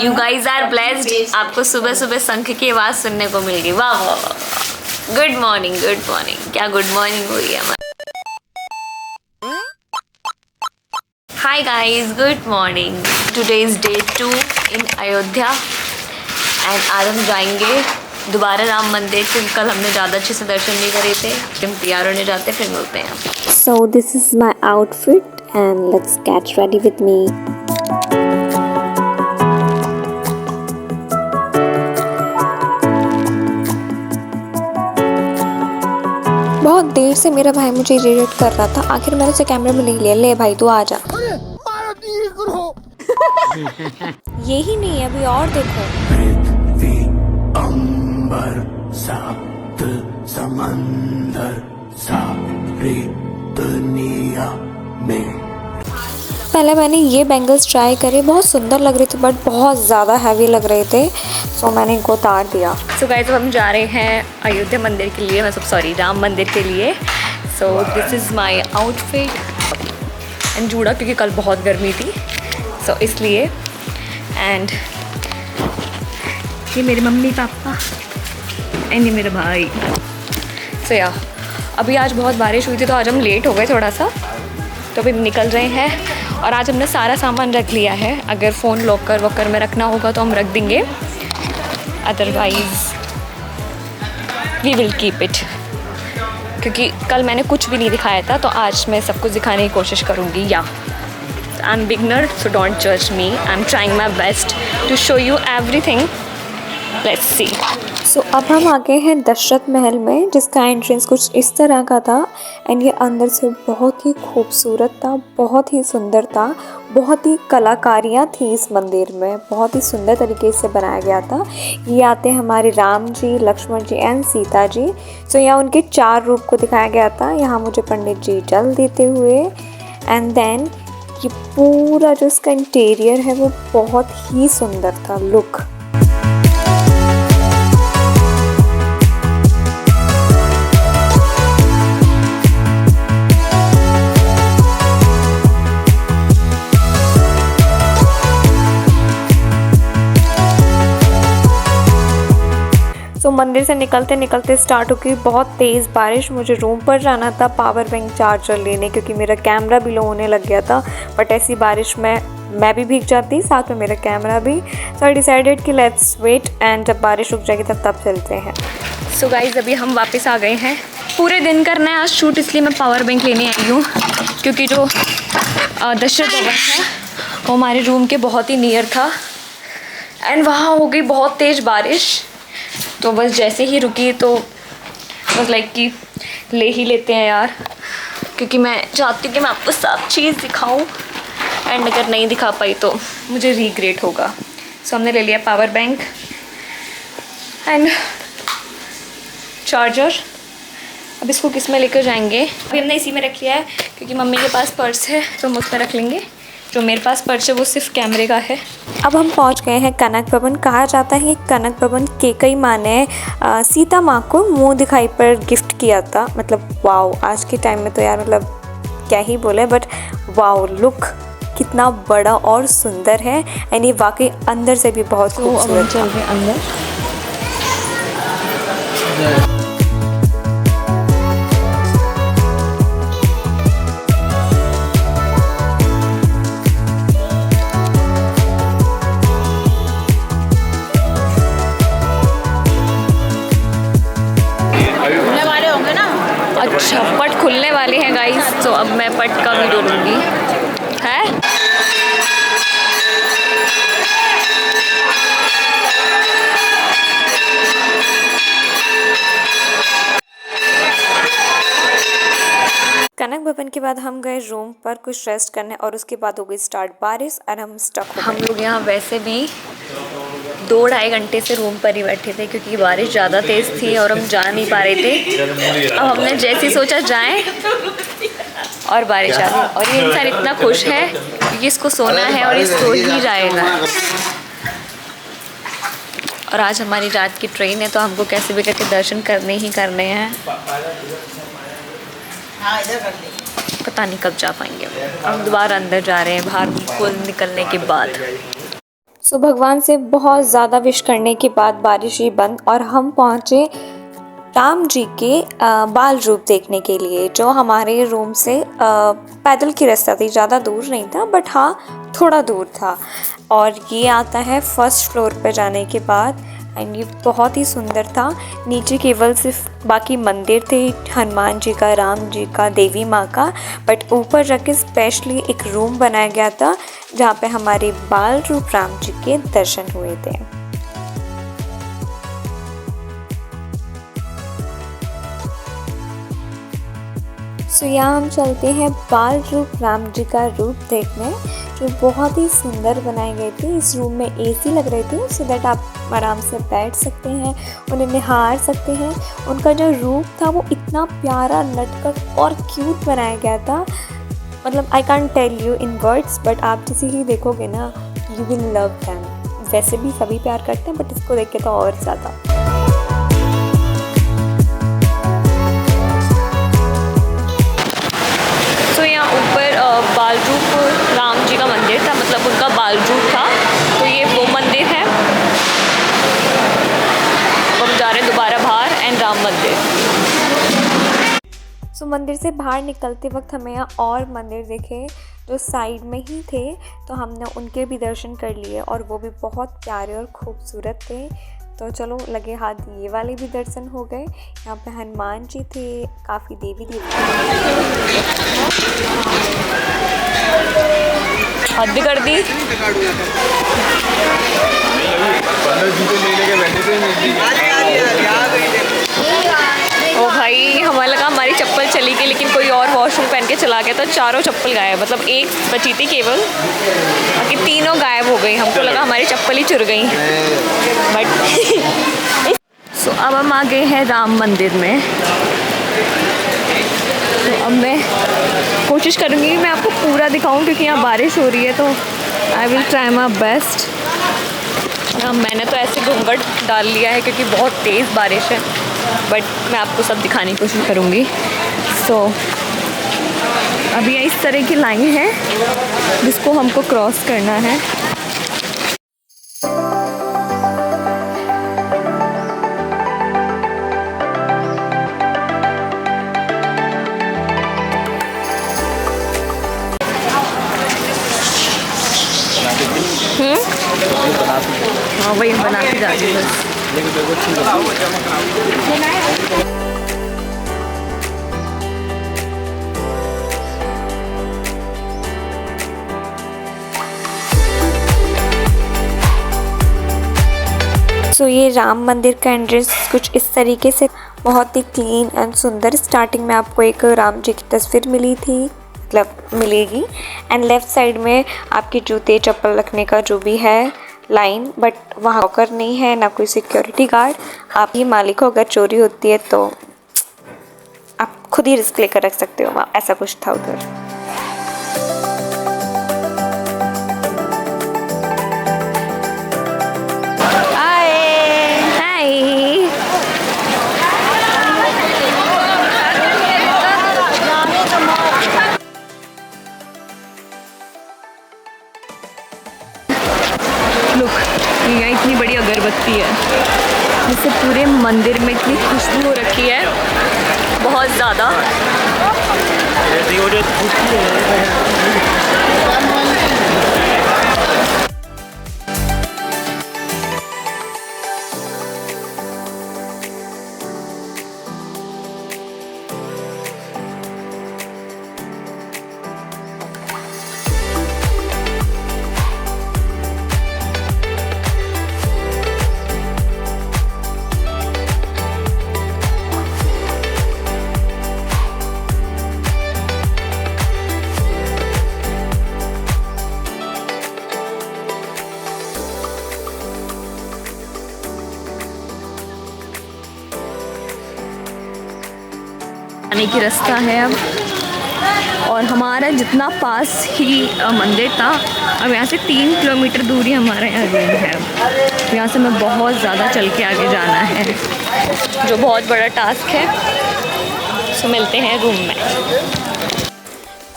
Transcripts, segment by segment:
You guys are blessed. आपको सुबह सुबह शंख की आवाज सुनने को मिल गई। वाह वाह वाह, गुड मॉर्निंग गुड मॉर्निंग। क्या गुड मॉर्निंग हुई है हमारी। Hi guys, good morning. Today is day 2 in Ayodhya and आज हम जाएंगे दोबारा राम मंदिर, क्योंकि कल हमने ज़्यादा अच्छे से दर्शन नहीं करे थे। हम तैयार होने जाते फिर मिलते हैं। So this is my outfit and let's get ready with me. बहुत देर से मेरा भाई मुझे इरिटेट कर रहा था। आखिर मैंने उसे कैमरे में ले लिया। ले भाई तू आ जा। यही नहीं अभी और देखो। अंबर सात समंदर सारी दुनिया में। पहले मैंने ये बैंगल्स ट्राई करे, बहुत सुंदर लग रहे थे बट बहुत ज़्यादा हैवी लग रहे थे, सो मैंने इनको उतार दिया। सो गाइस, हम जा रहे हैं अयोध्या मंदिर के लिए, मतलब सॉरी राम मंदिर के लिए। So this is my outfit and जूड़ा, क्योंकि कल बहुत गर्मी थी सो इसलिए। एंड ये मेरे मम्मी पापा एंड ये मेरा भाई। सो या अभी आज बहुत बारिश हुई थी तो आज हम लेट हो गए थोड़ा सा, तो अभी निकल रहे हैं। और आज हमने सारा सामान रख लिया है। अगर फ़ोन लॉकर वॉकर में रखना होगा तो हम रख देंगे, otherwise we will keep it. क्योंकि कल मैंने कुछ भी नहीं दिखाया था तो आज मैं सब कुछ दिखाने की कोशिश करूँगी। या I am beginner so don't जज me, I am trying my best to show you everything. Let's see. So अब हम आ गए हैं दशरथ महल में, जिसका एंट्रेंस कुछ इस तरह का था एंड ये अंदर से बहुत ही खूबसूरत था, बहुत ही सुंदर था। बहुत ही कलाकारियाँ थी इस मंदिर में, बहुत ही सुंदर तरीके से बनाया गया था। ये आते हैं हमारे राम जी, लक्ष्मण जी एंड सीता जी। सो यहाँ उनके 4 रूप को दिखाया गया था। यहाँ मुझे पंडित जी जल देते हुए एंड देन ये पूरा जो इसका इंटीरियर है वो बहुत ही सुंदर था। लुक तो मंदिर से निकलते निकलते स्टार्ट हो गई बहुत तेज़ बारिश। मुझे रूम पर जाना था पावर बैंक चार्जर लेने, क्योंकि मेरा कैमरा भी लो होने लग गया था। बट ऐसी बारिश में मैं भी भीग जाती, साथ में मेरा कैमरा भी। सो आई डिसाइडेड कि लेट्स वेट एंड जब बारिश रुक जाएगी तब चलते हैं। सो गाइज अभी हम वापस आ गए हैं। पूरे दिन करना है आज शूट, इसलिए मैं पावर बैंक लेने आई हूँ, क्योंकि जो दशरथ भवन है वो हमारे रूम के बहुत ही नियर था एंड वहाँ हो गई बहुत तेज़ बारिश। तो बस जैसे ही रुकी तो बस लाइक कि ले ही लेते हैं यार, क्योंकि मैं चाहती हूँ कि मैं आपको सब चीज़ दिखाऊँ एंड अगर नहीं दिखा पाई तो मुझे रिग्रेट होगा। सो हमने ले लिया पावर बैंक एंड चार्जर। अब इसको किस में लेकर जाएंगे? अभी हमने इसी में रख लिया है, क्योंकि मम्मी के पास पर्स है तो हम उसमें रख लेंगे। जो मेरे पास पर्स है वो सिर्फ कैमरे का है। अब हम पहुंच गए हैं कनक भवन। कहा जाता है कि कनक भवन कैकेयी माँ ने सीता माँ को मुंह दिखाई पर गिफ्ट किया था। मतलब वाओ, आज के टाइम में तो यार मतलब क्या ही बोले, बट वाओ लुक कितना बड़ा और सुंदर है एंड ये वाकई अंदर से भी बहुत खूबसूरत। चल रहे अंदर। अच्छा, पट खुलने वाले हैं गाइस, तो अब मैं पट का वीडियो लूँगी है। कनक भवन के बाद हम गए रूम पर कुछ रेस्ट करने और उसके बाद हो गई स्टार्ट बारिश और हम स्टक हो गए। हम लोग यहाँ वैसे भी 2-2.5 घंटे से रूम पर ही बैठे थे, क्योंकि बारिश ज़्यादा तेज़ थी और हम जा नहीं पा रहे थे। अब हमने जैसे ही सोचा जाएं और बारिश आ गई। और ये इंसान इतना खुश है क्योंकि इसको सोना है और ये सो ही जाएगा। और आज हमारी रात की ट्रेन है तो हमको कैसे भी करके दर्शन करने ही करने हैं। पता नहीं कब जा पाएंगे। हम दोबारा अंदर जा रहे हैं बाहर पुल निकलने के बाद। सो भगवान से बहुत ज़्यादा विश करने के बाद बारिश ही बंद और हम पहुँचे राम जी के बाल रूप देखने के लिए, जो हमारे रूम से पैदल की रास्ता थी, ज़्यादा दूर नहीं था बट हाँ थोड़ा दूर था। और ये आता है फर्स्ट फ्लोर पे जाने के बाद एंड ये बहुत ही सुंदर था। नीचे केवल सिर्फ बाकी मंदिर थे, हनुमान जी का, राम जी का, देवी माँ का, बट ऊपर जाके स्पेशली एक रूम बनाया गया था जहाँ पे हमारे बाल रूप राम जी के दर्शन हुए थे। सो यहाँ हम चलते हैं बाल रूप राम जी का रूप देखने, जो बहुत ही सुंदर बनाई गई थी। इस रूम में एसी लग रही थी सो दैट आप आराम से बैठ सकते हैं, उन्हें निहार सकते हैं। उनका जो रूप था वो इतना प्यारा, नटखट और क्यूट बनाया गया था, मतलब I can't tell you in words, but आप जैसे ही देखोगे ना यू विल लव देम। वैसे भी सभी प्यार करते हैं बट इसको देख के तो और ज़्यादा। तो यहाँ ऊपर बाल रूप राम जी का मंदिर था, मतलब उनका बाल रूप था। तो ये वो मंदिर है। हम जा रहे हैं दोबारा बाहर एंड राम मंदिर। सो मंदिर से बाहर निकलते वक्त हमें यहाँ और मंदिर दिखे जो साइड में ही थे, तो हमने उनके भी दर्शन कर लिए और वो भी बहुत प्यारे और खूबसूरत थे। तो चलो लगे हाथ ये वाले भी दर्शन हो गए। यहाँ पे हनुमान जी थे, काफ़ी देवी देवता। हद कर दी। ओ भाई, हमें लगा हमारी चप्पल चली गई, लेकिन कोई और वॉशरूम पहन के चला गया, तो चारों चप्पल गायब, मतलब एक बची थी केवल, बाकी तीनों गायब हो गई। हमको लगा हमारी चप्पल ही चुर गई, बट सो अब हम आ गए हैं राम मंदिर में। तो अब मैं कोशिश करूँगी मैं आपको पूरा दिखाऊं, क्योंकि यहाँ बारिश हो रही है, तो I will try my best. मैंने तो ऐसे घूंघट डाल लिया है क्योंकि बहुत तेज़ बारिश है, बट मैं आपको सब दिखाने की कोशिश करूँगी। सो अभी इस तरह की लाइन है जिसको हमको क्रॉस करना है। हाँ वही बना के जा रही है। सो ये राम मंदिर का एंट्रेंस कुछ इस तरीके से, बहुत ही क्लीन एंड सुंदर। स्टार्टिंग में आपको एक राम जी की तस्वीर मिली थी, मतलब मिलेगी, एंड लेफ़्ट साइड में आपके जूते चप्पल रखने का जो भी है लाइन, बट वहाँ लॉकर नहीं है, ना कोई सिक्योरिटी गार्ड। आप ही मालिक हो, अगर चोरी होती है तो आप खुद ही रिस्क लेकर रख सकते हो, वहाँ ऐसा कुछ था उधर। लुक, यहाँ इतनी बड़ी अगरबत्ती है जिससे पूरे मंदिर में इतनी खुशबू हो रखी है, बहुत ज़्यादा। आने की रास्ता है अब, और हमारा जितना पास ही मंदिर था, अब यहाँ से 3 किलोमीटर दूरी हमारा यहाँ रूम है। अब यहाँ से हमें बहुत ज़्यादा चल के आगे जाना है, जो बहुत बड़ा टास्क है। सो मिलते हैं रूम में।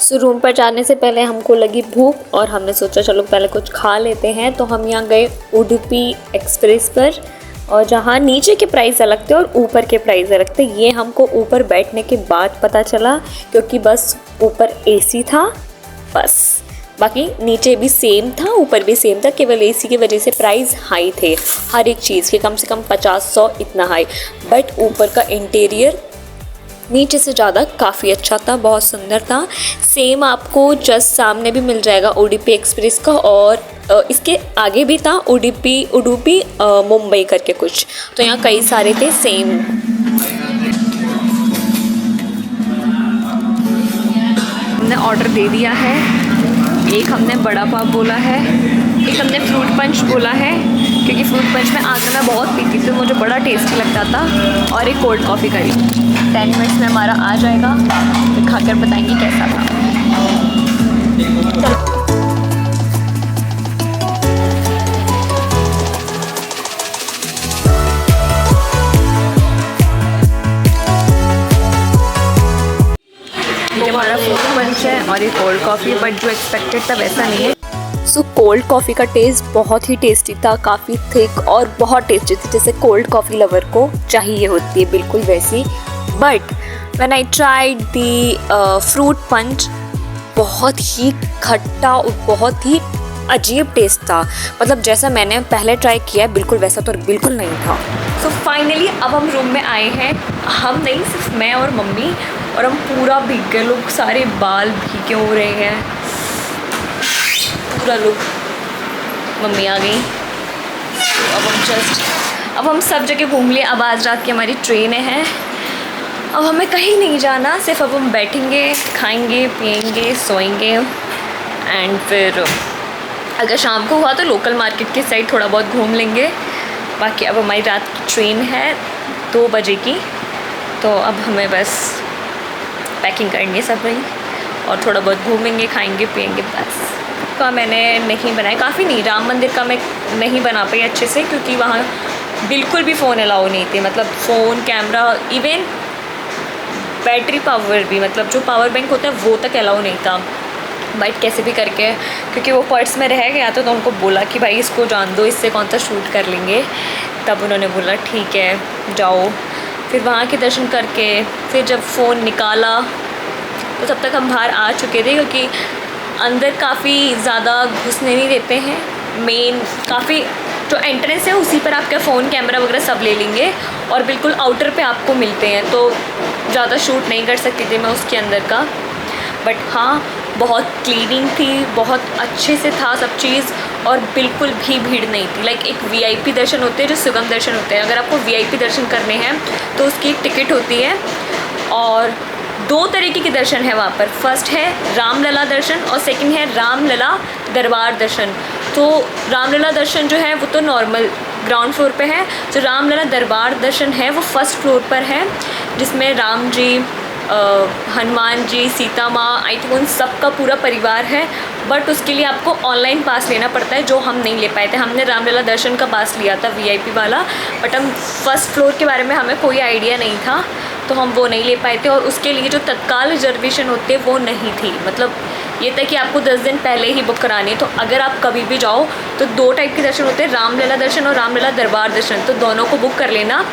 सो रूम पर जाने से पहले हमको लगी भूख और हमने सोचा चलो पहले कुछ खा लेते हैं। तो हम यहाँ गए उडुपी एक्सप्रेस पर, और जहाँ नीचे के प्राइस अलग थे और ऊपर के प्राइस अलग थे। ये हमको ऊपर बैठने के बाद पता चला, क्योंकि बस ऊपर एसी था बस, बाकी नीचे भी सेम था ऊपर भी सेम था, केवल एसी की वजह से प्राइस हाई थे हर एक चीज़ के, कम से कम 50-100 इतना हाई। बट ऊपर का इंटीरियर नीचे से ज़्यादा काफ़ी अच्छा था, बहुत सुंदर था। सेम आपको जस्ट सामने भी मिल जाएगा उडुपी एक्सप्रेस का, और इसके आगे भी था उडुपी मुंबई करके कुछ, तो यहाँ कई सारे थे सेम। हमने ऑर्डर दे दिया है, एक हमने बड़ा पाव बोला है, एक हमने फ्रूट पंच बोला है, क्योंकि फ्रूट पंच में आगे मैं बहुत पीती थी, मुझे बड़ा टेस्टी लगता था, और एक कोल्ड कॉफ़ी करी। 10 मिनट्स में हमारा आ जाएगा, फिर खाकर बताएंगे कैसा था। ये हमारा फ्रूट पंच है और ये कोल्ड कॉफ़ी, बट जो एक्सपेक्टेड था वैसा नहीं है। सो कोल्ड कॉफ़ी का टेस्ट बहुत ही टेस्टी था, काफ़ी थिक और बहुत टेस्टी थी, जैसे कोल्ड कॉफ़ी लवर को चाहिए होती है बिल्कुल वैसी। But when I tried the fruit punch, बहुत ही खट्टा और बहुत ही अजीब टेस्ट था, मतलब जैसा मैंने पहले ट्राई किया है बिल्कुल वैसा तो बिल्कुल नहीं था। सो फाइनली अब हम रूम में आए हैं, हम नहीं सिर्फ मैं और मम्मी, और हम पूरा भीग गए, लोग सारे बाल भीगे हो रहे हैं, पूरा लुक। मम्मी आ गई, तो अब हम सब जगह घूम लिए। अब आज रात की हमारी ट्रेन है, अब हमें कहीं नहीं जाना, सिर्फ अब हम बैठेंगे, खाएंगे, पिएंगे, सोएंगे, एंड फिर अगर शाम को हुआ तो लोकल मार्केट के साइड थोड़ा बहुत घूम लेंगे। बाकी अब हमारी रात की ट्रेन है 2 बजे की, तो अब हमें बस पैकिंग करनी है सब रही, और थोड़ा बहुत घूमेंगे, खाएंगे, पिएंगे बस। का मैंने नहीं बनाया, काफ़ी नहीं, राम मंदिर का मैं नहीं बना पाई अच्छे से, क्योंकि वहाँ बिल्कुल भी फ़ोन अलाउ नहीं थे, मतलब phone, camera, even battery power भी, मतलब जो पावर बैंक होता है वो तक अलाउ नहीं था। बट कैसे भी करके, क्योंकि वो पर्स में रह गया था, तो उनको बोला कि भाई इसको जान दो, इससे कौन सा शूट कर लेंगे। तब उन्होंने बोला ठीक है जाओ। फिर वहाँ के दर्शन करके फिर जब फ़ोन निकाला तो तब तक हम बाहर आ चुके थे, क्योंकि अंदर काफ़ी ज़्यादा घुसने नहीं देते हैं। मेन काफ़ी जो एंट्रेंस है उसी पर आपका फ़ोन, कैमरा वगैरह सब ले लेंगे, और बिल्कुल आउटर पे आपको मिलते हैं, तो ज़्यादा शूट नहीं कर सकती थी मैं उसके अंदर का। बट हाँ, बहुत क्लीनिंग थी, बहुत अच्छे से था सब चीज़, और बिल्कुल भी भीड़ नहीं थी। लाइक एक वीआईपी दर्शन होते हैं जो सुगम दर्शन होते हैं, अगर आपको वीआईपी दर्शन करने हैं तो उसकी एक टिकट होती है, और 2 तरीके के दर्शन है वहाँ पर। फर्स्ट है रामलला दर्शन और सेकंड है रामलला दरबार दर्शन। तो रामलला दर्शन जो है वो तो नॉर्मल ग्राउंड फ्लोर पे है, जो रामलला दरबार दर्शन है वो फर्स्ट फ्लोर पर है, जिसमें राम जी, हनुमान जी, सीता माँ, आई थिंक उन सब का पूरा परिवार है। बट उसके लिए आपको ऑनलाइन पास लेना पड़ता है, जो हम नहीं ले पाए थे। हमने रामलला दर्शन का पास लिया था वीआईपी वाला, बट हम फर्स्ट फ्लोर के बारे में हमें कोई आइडिया नहीं था, तो हम वो नहीं ले पाए थे। और उसके लिए जो तत्काल रिजर्वेशन होते वो नहीं थी, मतलब ये था कि आपको 10 दिन पहले ही बुक करानी है। तो अगर आप कभी भी जाओ तो 2 टाइप के दर्शन होते हैं, रामलला दर्शन और रामलला दरबार दर्शन, तो दोनों को बुक कर लेना,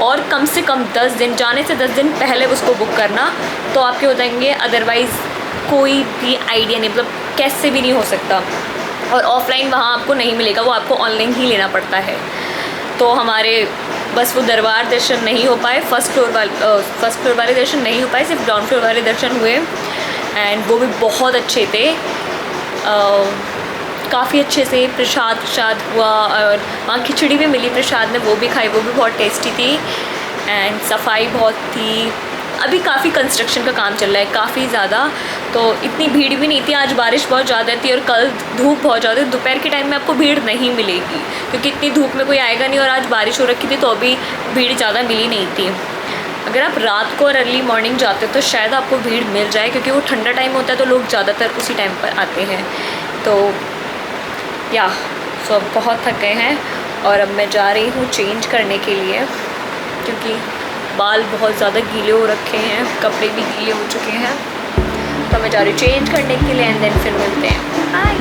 और कम से कम 10 दिन, जाने से 10 दिन पहले उसको बुक करना, तो आपके हो जाएंगे। अदरवाइज़ कोई भी आइडिया नहीं, मतलब कैसे भी नहीं हो सकता। और ऑफलाइन वहाँ आपको नहीं मिलेगा, वो आपको ऑनलाइन ही लेना पड़ता है। तो हमारे बस वो दरबार दर्शन नहीं हो पाए, फर्स्ट फ्लोर वाले दर्शन नहीं हो पाए, सिर्फ ग्राउंड फ्लोर वाले दर्शन हुए, एंड वो भी बहुत अच्छे थे। काफ़ी अच्छे से प्रसाद हुआ, और वहाँ खिचड़ी भी मिली प्रसाद में, वो भी खाई, वो भी बहुत टेस्टी थी, एंड सफाई बहुत थी। अभी काफ़ी कंस्ट्रक्शन का काम चल रहा है काफ़ी ज़्यादा, तो इतनी भीड़ भी नहीं थी। आज बारिश बहुत ज़्यादा थी और कल धूप बहुत ज़्यादा, दोपहर के टाइम में आपको भीड़ नहीं मिलेगी, क्योंकि इतनी धूप में कोई आएगा नहीं, और आज बारिश हो रखी थी तो अभी भीड़ ज़्यादा मिली नहीं थी। अगर आप रात को और अर्ली मॉर्निंग जाते हो तो शायद आपको भीड़ मिल जाए, क्योंकि वो ठंडा टाइम होता है तो लोग ज़्यादातर उसी टाइम पर आते हैं। तो सो अब बहुत थक गए हैं, और अब मैं जा रही हूँ चेंज करने के लिए, क्योंकि बाल बहुत ज़्यादा गीले हो रखे हैं, कपड़े भी गीले हो चुके हैं। तो मैं जा रही हूँ चेंज करने के लिए एंड देन फिर मिलते हैं। बाय।